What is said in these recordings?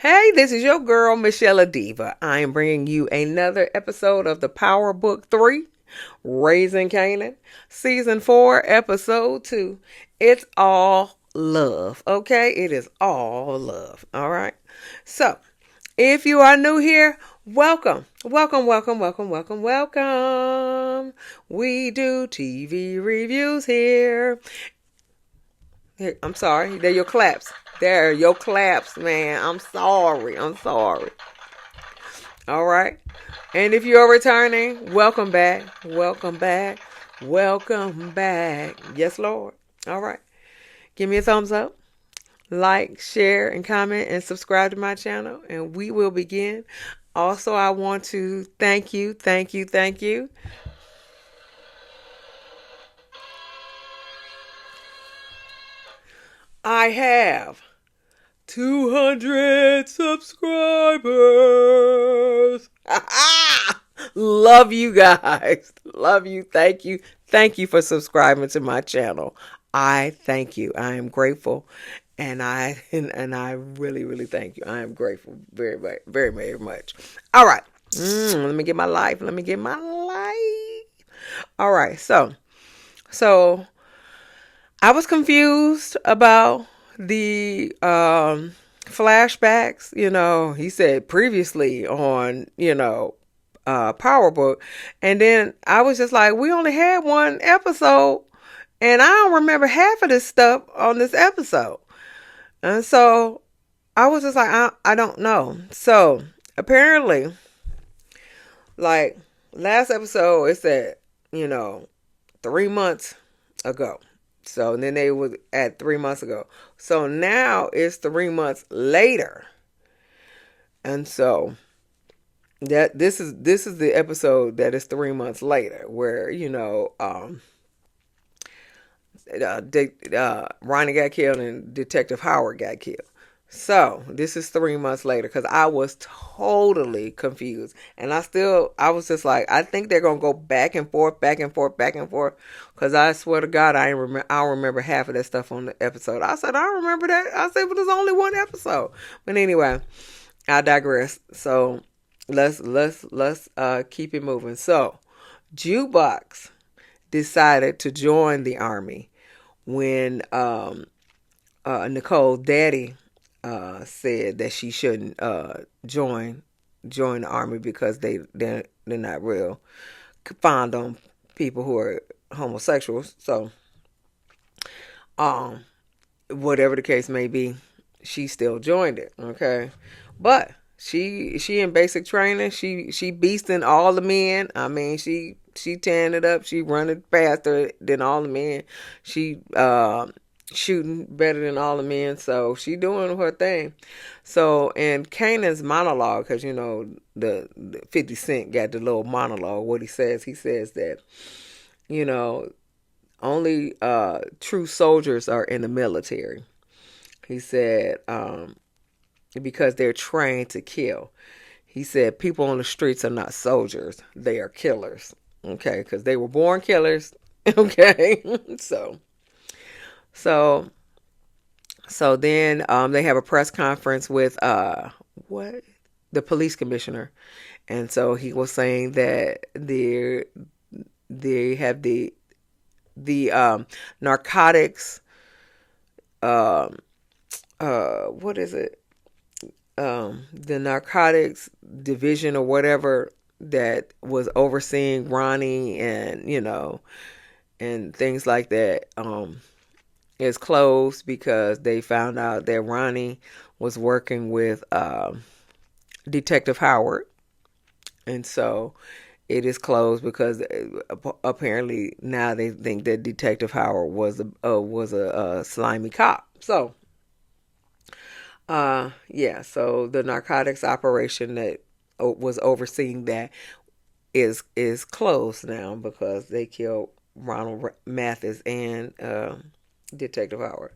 Hey, this is your girl, msyelladiva. I am bringing you another episode of the Powerbook 3, Raising Kanan, Season 4, Episode 2. It's all love, okay? It is all love, all right? So, if you are new here, welcome. Welcome, welcome, welcome, welcome, welcome. We do TV reviews here. I'm sorry. They're your claps. They're your claps, man. I'm sorry. I'm sorry. All right. And if you're returning, welcome back. Welcome back. Welcome back. Yes, Lord. All right. Give me a thumbs up. Like, share, and comment, and subscribe to my channel. And we will begin. Also, I want to thank you. I have 200 subscribers. Love you guys. Love you. Thank you. Thank you for subscribing to my channel. I thank you. I am grateful. And I really thank you. I am grateful very, very, very, very much. All right. Let me get my life. All right. So I was confused about the flashbacks. He said previously on, Powerbook. And then I was just like, we only had one episode. And I don't remember half of this stuff on this episode. And so I was just like, I don't know. So apparently, like last episode, it said, 3 months ago. So then they were at 3 months ago. So now it's 3 months later. And so that this is the episode that is 3 months later, where Ronnie got killed and Detective Howard got killed. So this is 3 months later, because I was totally confused, and I was just like, I think they're gonna go back and forth, because I swear to God, I don't remember half of that stuff on the episode. I said I don't remember that. I said, but there's only one episode. But anyway, I digress. So let's keep it moving. So Jukebox decided to join the army when Nicole's daddy said that she shouldn't join the army because they're not real fond on people who are homosexuals. So whatever the case may be, she still joined it. Okay, but she in basic training. She beasting all the men. I mean, she tearing it up. She running faster than all the men. She shooting better than all the men. So she doing her thing. So in Kanan's monologue, because the 50 Cent got the little monologue. What he says that only true soldiers are in the military. He said because they're trained to kill. He said people on the streets are not soldiers. They are killers. Okay, because they were born killers. Okay, so then they have a press conference with the police commissioner, and so he was saying that they have the narcotics. What is it? The narcotics division or whatever that was overseeing Ronnie and and things like that is closed because they found out that Ronnie was working with Detective Howard, and so it is closed because apparently now they think that Detective Howard was a slimy cop. So so the narcotics operation that was overseeing that is closed now because they killed Ronald Mathis and Detective Howard.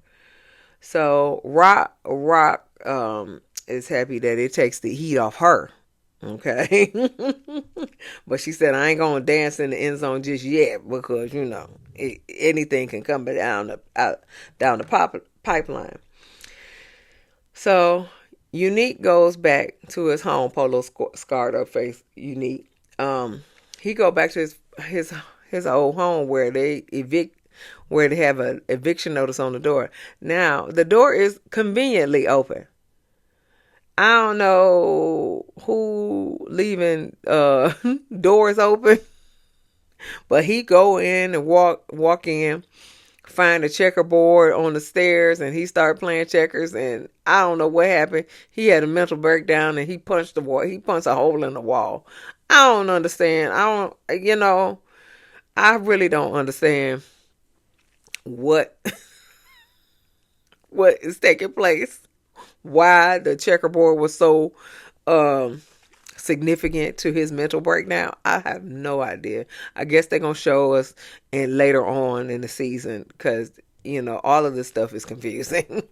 So Rock is happy that it takes the heat off her. Okay. But she said, I ain't gonna dance in the end zone just yet because anything can come down the pipeline. So Unique goes back to his home. Polo scarred up face. Unique. He go back to his old home where they have an eviction notice on the door. Now the door is conveniently open. I don't know who leaving doors open, but he go in and walk in, find a checkerboard on the stairs, and he started playing checkers. And I don't know what happened. He had a mental breakdown and he punched the wall. He punched a hole in the wall. I don't understand. I really don't understand what what is taking place. Why the checkerboard was so significant to his mental breakdown, I have no idea. I guess they're gonna show us in later on in the season because all of this stuff is confusing.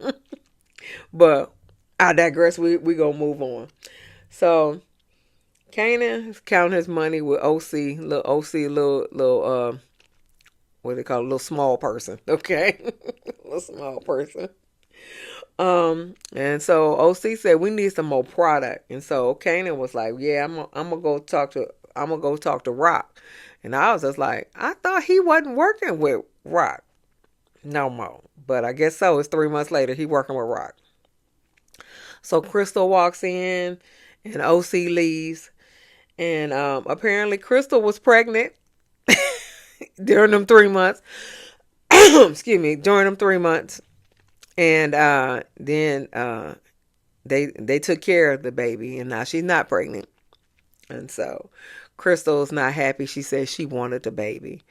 But I digress. We gonna move on. So Kanan is counting his money with little what they call a little small person. Okay, little small person. And so OC said we need some more product, and so Kanan was like, "Yeah, I'm gonna go talk to Rock," and I was just like, I thought he wasn't working with Rock no more, but I guess so. It's 3 months later, he working with Rock. So Crystal walks in, and OC leaves, and apparently Crystal was pregnant during them 3 months. Excuse me, during them 3 months. And then they took care of the baby, and now she's not pregnant. And so Crystal's not happy. She said she wanted the baby,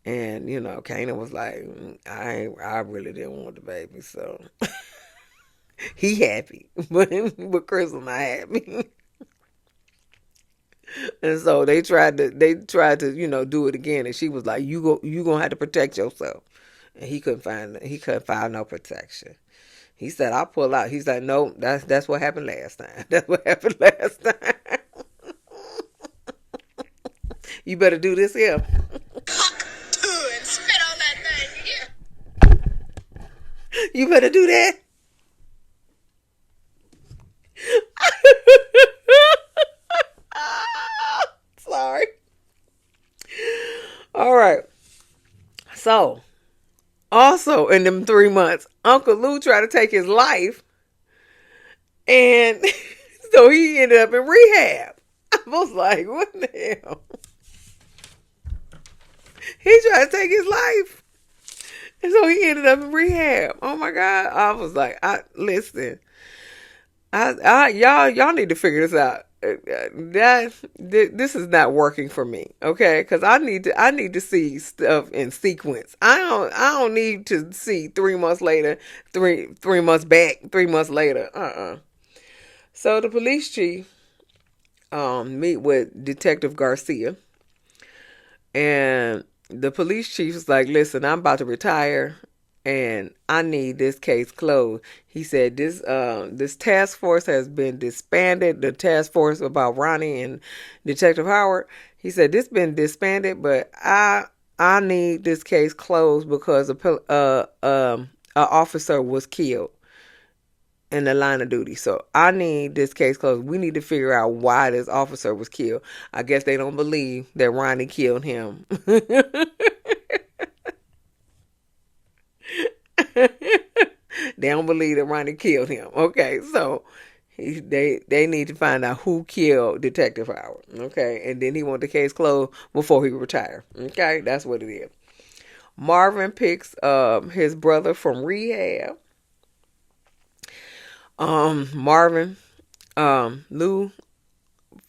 and Kanan was like, I really didn't want the baby, so he happy, but Crystal not happy. And so they tried to do it again, and she was like, you gonna have to protect yourself. And he couldn't find no protection. He said, I'll pull out. He's like, no, that's what happened last time. That's what happened last time. You better do this here. And spit on that thing here. You better do that. Sorry. All right. So, also in them 3 months, Uncle Lou tried to take his life, and so he ended up in rehab. I was like, what the hell? He tried to take his life, and so he ended up in rehab. Oh my God. I was like, listen, y'all need to figure this out. This is not working for me, okay? Because I need to see stuff in sequence. I don't need to see 3 months later, three months back, 3 months later. So the police chief meet with Detective Garcia, and the police chief was like, "Listen, I'm about to retire, and I need this case closed." He said this task force has been disbanded. The task force about Ronnie and Detective Howard. He said this been disbanded, but I need this case closed because an officer was killed in the line of duty. So I need this case closed. We need to figure out why this officer was killed. I guess they don't believe that Ronnie killed him. They don't believe that Ronnie killed him. Okay, so they need to find out who killed Detective Howard. Okay, and then he want the case closed before he retire. Okay, that's what it is. Marvin picks his brother from rehab. Marvin, Lou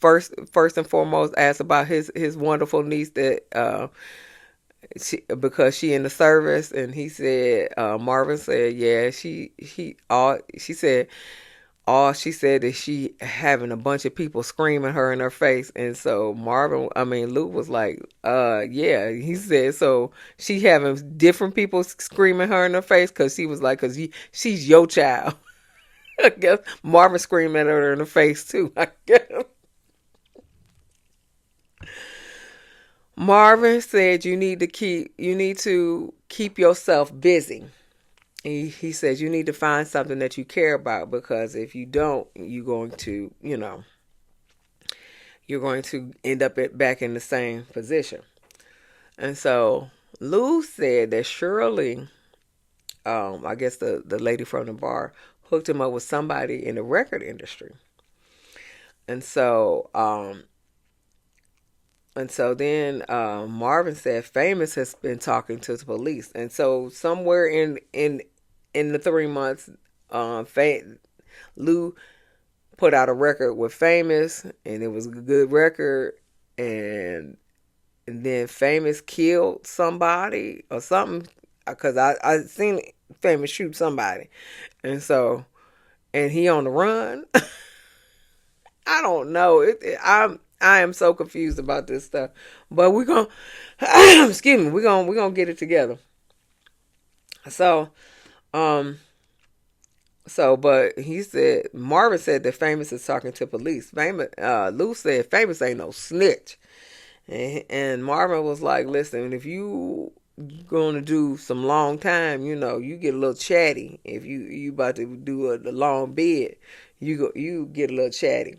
first and foremost asked about his wonderful niece that because she in the service, and he said Marvin said, yeah, she said that she having a bunch of people screaming her in her face. And so Lou was like, yeah. He said, so she having different people screaming her in her face, because she was like, because she's your child. I guess Marvin screamed at her in the face too, I guess. Marvin said you need to keep yourself busy. he says you need to find something that you care about, because if you don't, you're going to end up back in the same position. And so Lou said that Shirley, I guess the lady from the bar, hooked him up with somebody in the record industry. And so then Marvin said Famous has been talking to the police. And so somewhere in the 3 months, Lou put out a record with Famous, and it was a good record. And then Famous killed somebody or something, because I seen Famous shoot somebody, and he on the run. I don't know. I am so confused about this stuff, but we're gonna excuse me. We're gonna get it together. So, but Marvin said that Famous is talking to police. Lou said Famous ain't no snitch. And Marvin was like, listen, if you going to do some long time, you get a little chatty. If you about to do the long bid, you get a little chatty.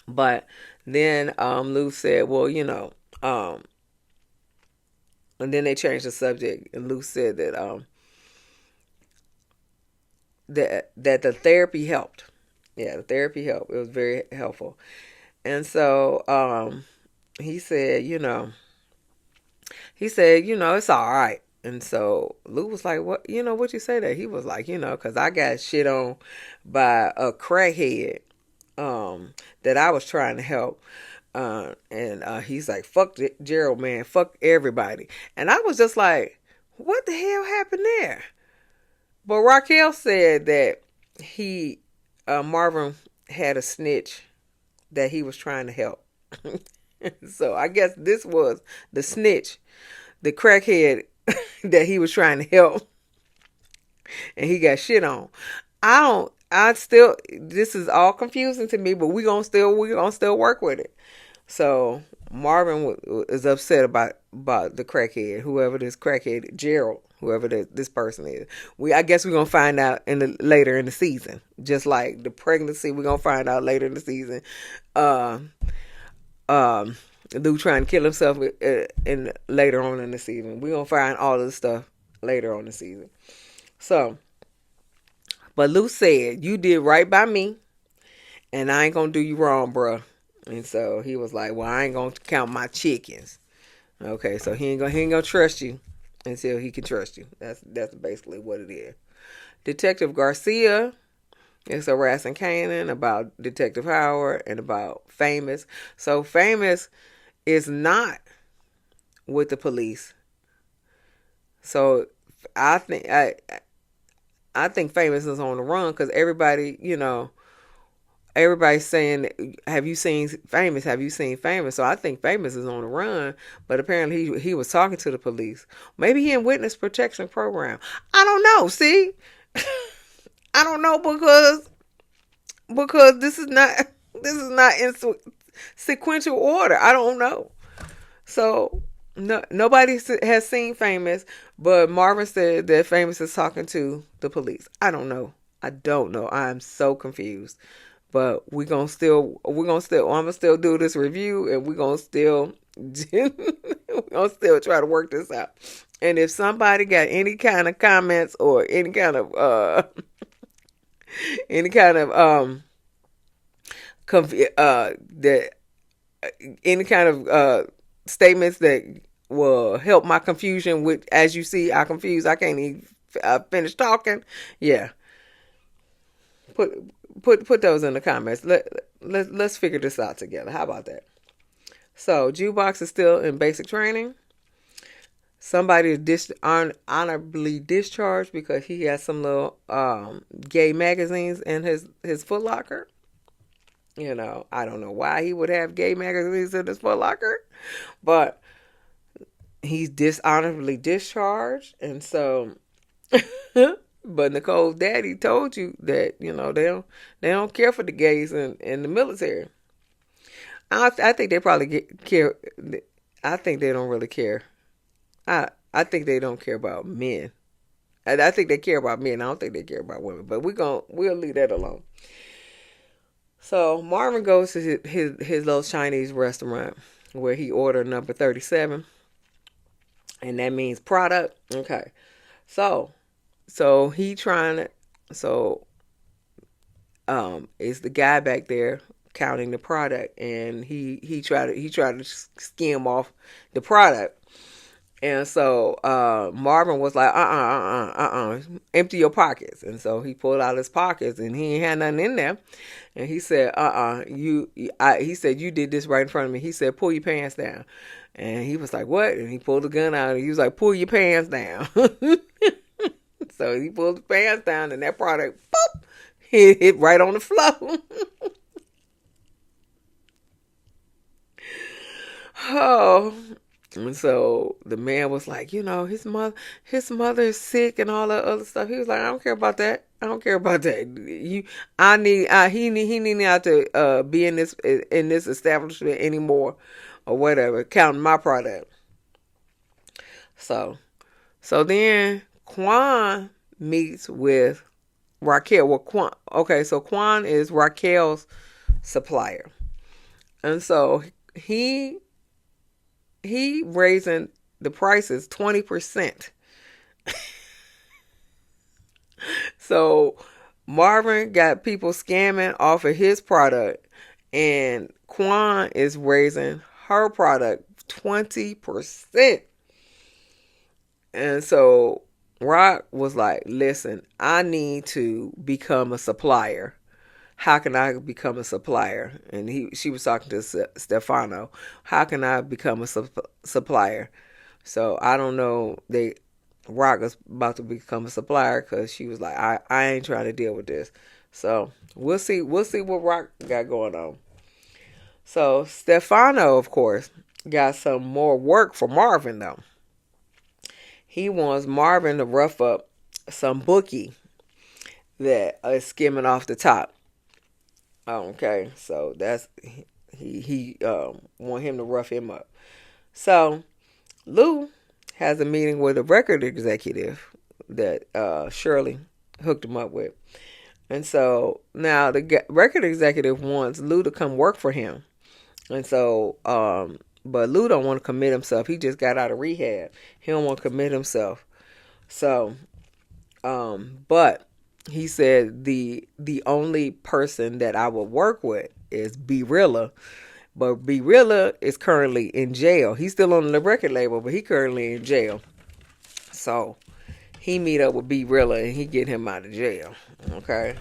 But then Lou said, well, and then they changed the subject, and Lou said that that the therapy helped. Yeah, the therapy helped. It was very helpful. And so he said, it's all right. And so Lou was like, what you say that? He was like, because I got shit on by a crackhead that I was trying to help. And he's like, fuck Gerald, man. Fuck everybody. And I was just like, what the hell happened there? But Raquel said that Marvin had a snitch that he was trying to help. So I guess this was the snitch, the crackhead that he was trying to help, and he got shit on. This is all confusing to me, but we're gonna still work with it. So Marvin is upset about the crackhead, whoever this crackhead, Gerald, whoever this person is. I guess we're gonna find out later in the season. Just like the pregnancy, we're gonna find out later in the season. Lou trying to kill himself later on in the season. We're gonna find all of this stuff later on in the season. So, but Lou said, you did right by me, and I ain't gonna do you wrong, bruh. And so he was like, well, I ain't gonna count my chickens. Okay, so he ain't gonna trust you until he can trust you. That's basically what it is. Detective Garcia is harassing Kanan about Detective Howard and about Famous. So Famous is not with the police. So I think Famous is on the run, because everybody's saying, have you seen Famous? Have you seen Famous? So I think Famous is on the run, but apparently he was talking to the police. Maybe he in witness protection program. I don't know. See, I don't know, because this is not in sequential order. I don't know. So nobody has seen Famous, but Marvin said that Famous is talking to the police. I don't know. I'm so confused. But I'm gonna still do this review, and we're gonna still try to work this out. And if somebody got any kind of comments or any kind of statements that will help my confusion, with, as you see, I can't even finish talking. Yeah. Put those in the comments. Let's figure this out together. How about that? So Jukebox is still in basic training. Somebody is honorably discharged because he has some little gay magazines in his Foot Locker. I don't know why he would have gay magazines in his Foot Locker, but he's dishonorably discharged. And so but Nicole's daddy told you that they don't care for the gays in the military. I think they probably care. I think they don't really care. I think they don't care about men. And I think they care about men. I don't think they care about women. But we'll leave that alone. So Marvin goes to his little Chinese restaurant where he ordered number 37, and that means product. Okay. So he trying to so is the guy back there counting the product, and he tried to skim off the product. And so Marvin was like, empty your pockets. And so he pulled out his pockets, and he ain't had nothing in there. And he said, he said, you did this right in front of me. He said, pull your pants down. And he was like, what? And he pulled the gun out, and he was like, pull your pants down. So he pulled the pants down, and that product, boop, hit right on the floor. Oh. And so the man was like, his mother is sick and all that other stuff. He was like, I don't care about that. I don't care about that. He need not to be in this establishment anymore, or whatever. Counting my product. So then Quan meets with Raquel. Well, so Quan is Raquel's supplier, and so he raising the prices 20%. So Marvin got people scamming off of his product, and Quan is raising her product 20%. And so Rock was like, listen, I need to become a supplier. How can I become a supplier? And she was talking to Stefano. How can I become a supplier? So I don't know. Rock is about to become a supplier because she was like, I ain't trying to deal with this. So we'll see what Rock got going on. So Stefano, of course, got some more work for Marvin though. He wants Marvin to rough up some bookie that is skimming off the top. Okay, so that's he want him to rough him up. So Lou has a meeting with a record executive that Shirley hooked him up with, and so now the record executive wants Lou to come work for him, and so but Lou don't want to commit himself. He just got out of rehab. He don't want to commit himself. So but he said the only person that I would work with is B-Rilla. But B-Rilla is currently in jail. He's still on the record label, but he currently in jail. So he meet up with B-Rilla and he get him out of jail. Okay.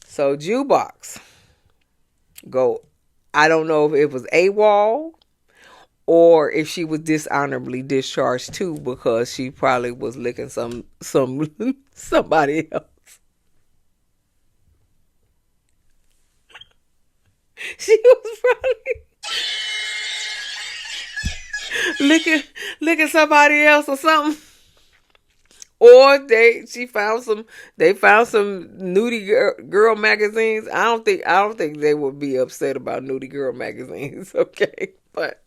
So Jukebox go, I don't know if it was AWOL or if she was dishonorably discharged too, because she probably was licking somebody else. She was probably licking somebody else or something. Or they found some nudie girl magazines. I don't think they would be upset about nudie girl magazines, okay? But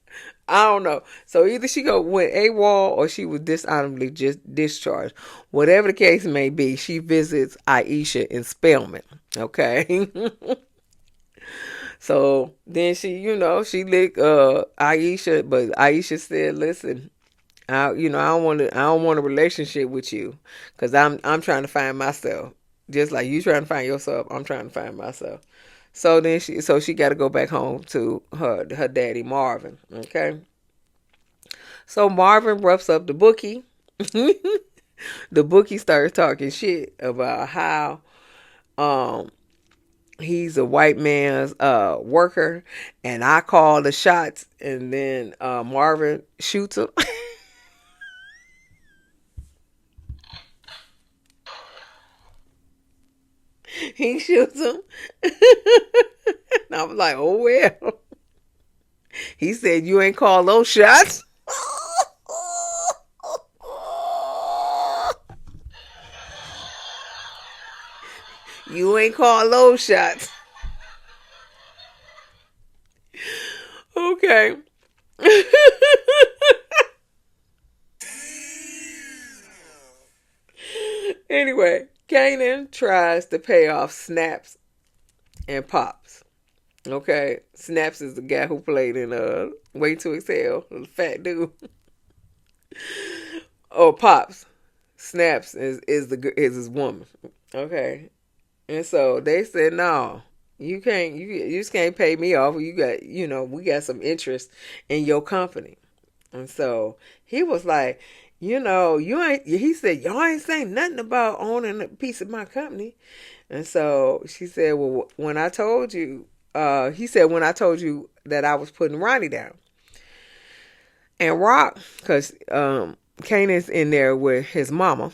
I don't know. So either she went AWOL or she was dishonorably just discharged. Whatever the case may be, she visits Aisha in Spelman. Okay. So then she licked Aisha, but Aisha said, "Listen, I don't want a relationship with you, because I'm trying to find myself, just like you trying to find yourself. I'm trying to find myself." So then she got to go back home to her daddy Marvin. Okay. So Marvin roughs up the bookie. The bookie starts talking shit about how he's a white man's worker, and I call the shots, and then Marvin shoots him. He shoots him. And I was like, oh well. He said, you ain't call those shots. You ain't call those shots. Okay. Anyway, Kanan tries to pay off Snaps and Pops. Okay, Snaps is the guy who played in Way to Excel, the fat dude. Oh, Pops. Snaps is his woman. Okay, and so they said, no, you can't. You just can't pay me off. You got, we got some interest in your company. And so he was like, you ain't. He said, y'all ain't saying nothing about owning a piece of my company. And so she said, well, when I told you, he said, when I told you that I was putting Ronnie down. And Rock, because Kanan's in there with his mama,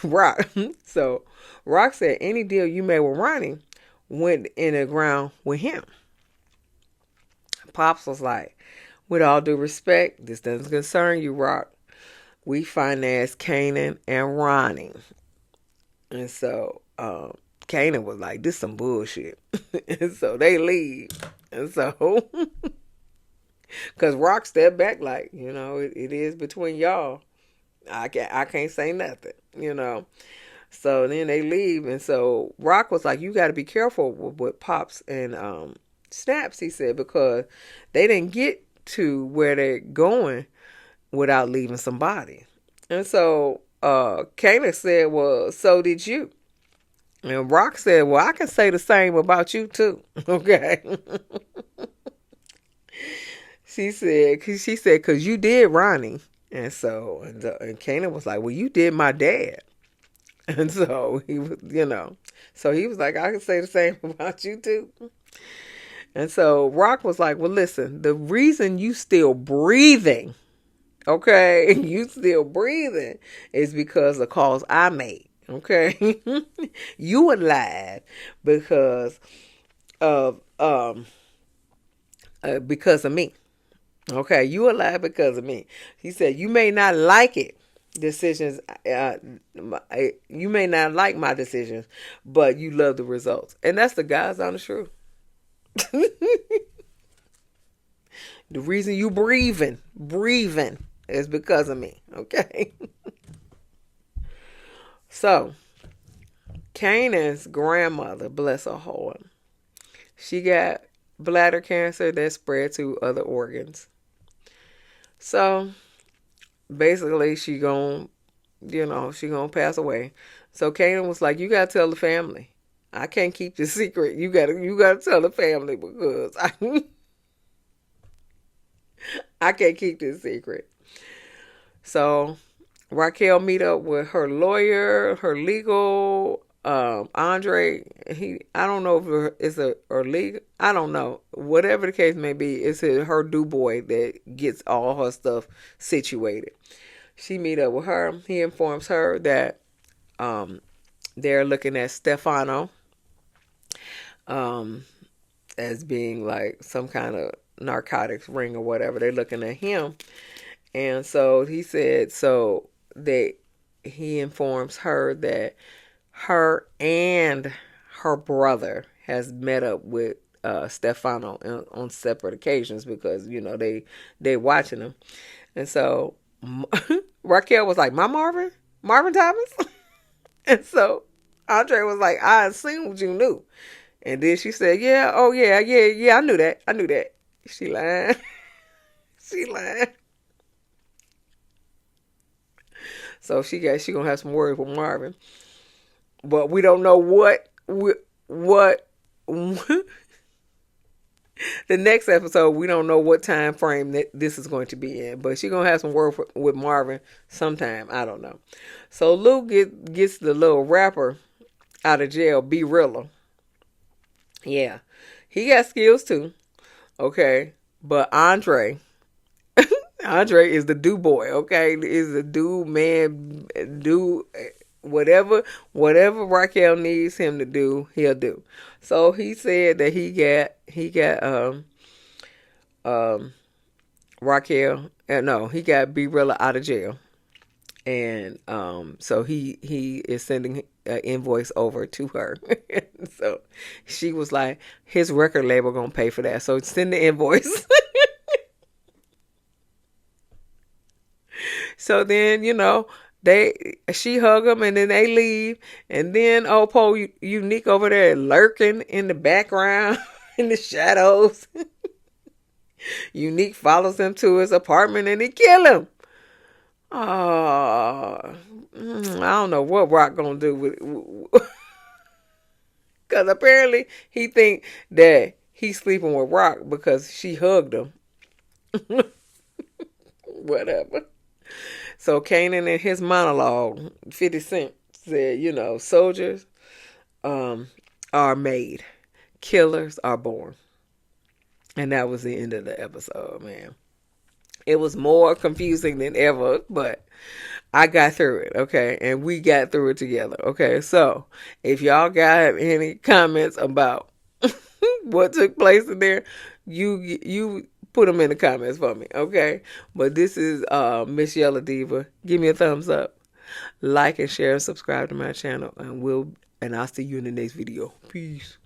Rock. So Rock said, any deal you made with Ronnie went in the ground with him. Pops was like, with all due respect, this doesn't concern you, Rock. We finance Kanan and Ronnie. And so Kanan was like, this some bullshit. And so they leave. And so, because Rock stepped back like, it is between y'all. I can't say nothing, So then they leave. And so Rock was like, you got to be careful with Pops and Snaps, he said, because they didn't get to where they're going without leaving somebody. And so Kanan said, well, so did you. And Rock said, well, I can say the same about you too. Okay. She said, because you did Ronnie. And so, and Kanan was like, well, you did my dad. And so he was, so he was like, I can say the same about you too. And so Rock was like, well, listen, the reason you still breathing, okay, you still breathing is because of calls I made, okay? You alive because of me. Okay, you alive because of me. He said, you may not like it, decisions, you may not like my decisions, but you love the results. And that's the God's honest truth. The reason you breathing is because of me. Okay. So Kanan's grandmother, bless her heart, she got bladder cancer that spread to other organs. So basically she gonna pass away. So Kanan was like, you gotta tell the family. I can't keep the secret. You gotta tell the family because I can't keep this secret. So Raquel meet up with her lawyer, her legal, Andre. I don't know if it's a legal. I don't know. Whatever the case may be, it's her do boy that gets all her stuff situated. She meet up with her. He informs her that they're looking at Stefano as being like some kind of narcotics ring or whatever. They're looking at him. And so he said, he informs her that her and her brother has met up with Stefano on separate occasions because, they watching him. And so Raquel was like, my Marvin Thomas? And so Andre was like, I assumed you knew. And then she said, yeah, I knew that. She lied. She lied. So she gonna have some words with Marvin. But we don't know what the next episode, we don't know what time frame that this is going to be in. But she's going to have some work with Marvin sometime. I don't know. So Luke gets the little rapper out of jail, Be Realer. Yeah. He got skills too. Okay. But Andre is the do boy, okay? Is the do man, do whatever Raquel needs him to do, he'll do. So he said that he got Raquel, he got Be Realer out of jail. And so he is sending an invoice over to her. So she was like, his record label gonna pay for that. So send the invoice. So then, She hug him and then they leave, and then Unique over there lurking in the background in the shadows. Unique follows him to his apartment and he kill him. Oh, I don't know what Rock gonna do with, because apparently he think that he's sleeping with Rock because she hugged him. Whatever. So Kanan in his monologue, 50 Cent said, soldiers are made, killers are born. And that was the end of the episode, man. It was more confusing than ever, but I got through it, okay? And we got through it together, okay? So, if y'all got any comments about what took place in there, you put them in the comments for me, okay? But this is msyelladiva. Give me a thumbs up. Like and share and subscribe to my channel, and I'll see you in the next video. Peace.